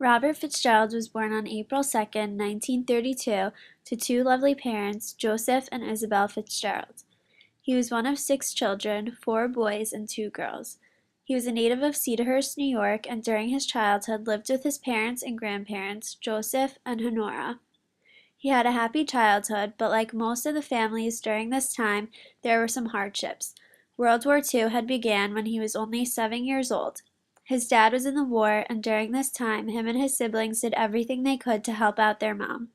Robert Fitzgerald was born on April 2nd, 1932, to two lovely parents, Joseph and Isabel Fitzgerald. He was one of six children, four boys and two girls. He was a native of Cedarhurst, New York, and during his childhood lived with his parents and grandparents, Joseph and Honora. He had a happy childhood, but like most of the families during this time, there were some hardships. World War II had began when he was only 7 years old. His dad was in the war, and during this time, him and his siblings did everything they could to help out their mom.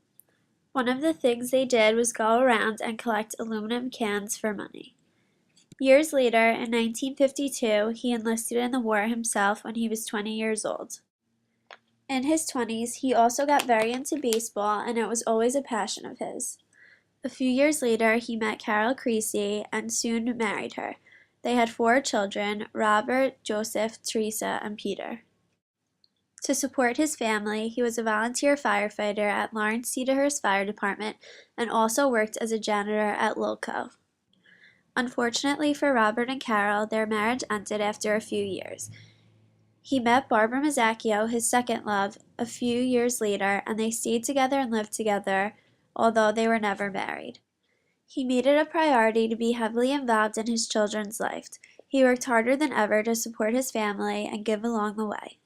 One of the things they did was go around and collect aluminum cans for money. Years later, in 1952, he enlisted in the war himself when he was 20 years old. In his 20s, he also got very into baseball, and it was always a passion of his. A few years later, he met Carol Creasy and soon married her. They had four children, Robert, Joseph, Teresa, and Peter. To support his family, he was a volunteer firefighter at Lawrence Cedarhurst Fire Department and also worked as a janitor at Lilco. Unfortunately for Robert and Carol, their marriage ended after a few years. He met Barbara Mazzacchio, his second love, a few years later, and they stayed together and lived together, although they were never married. He made it a priority to be heavily involved in his children's life. He worked harder than ever to support his family and give along the way.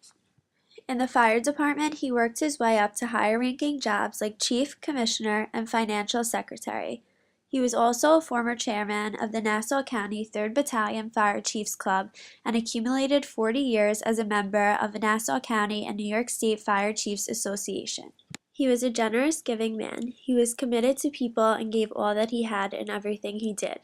In the fire department, he worked his way up to higher-ranking jobs like chief, commissioner, and financial secretary. He was also a former chairman of the Nassau County 3rd Battalion Fire Chiefs Club and accumulated 40 years as a member of the Nassau County and New York State Fire Chiefs Association. He was a generous, giving man. He was committed to people and gave all that he had in everything he did.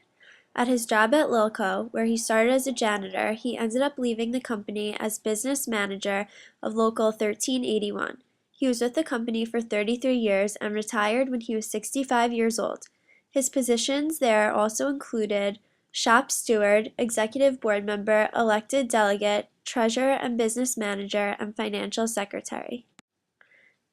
At his job at Lilco, where he started as a janitor, he ended up leaving the company as business manager of Local 1381. He was with the company for 33 years and retired when he was 65 years old. His positions there also included shop steward, executive board member, elected delegate, treasurer and business manager, and financial secretary.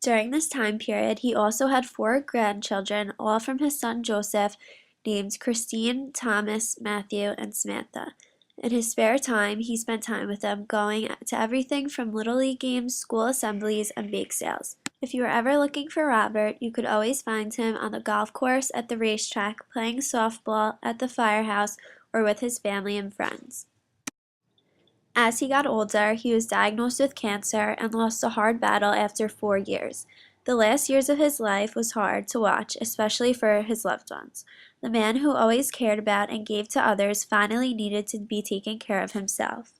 During this time period, he also had four grandchildren, all from his son Joseph, named Christine, Thomas, Matthew, and Samantha. In his spare time, he spent time with them, going to everything from Little League games, school assemblies, and bake sales. If you were ever looking for Robert, you could always find him on the golf course, at the racetrack, playing softball, at the firehouse, or with his family and friends. As he got older, he was diagnosed with cancer and lost a hard battle after 4 years. The last years of his life was hard to watch, especially for his loved ones. The man who always cared about and gave to others finally needed to be taken care of himself.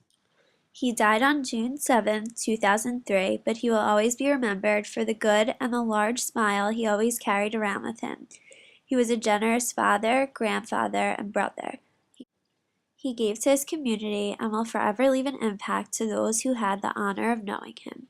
He died on June 7, 2003, but he will always be remembered for the good and the large smile he always carried around with him. He was a generous father, grandfather, and brother. He gave to his community and will forever leave an impact to those who had the honor of knowing him.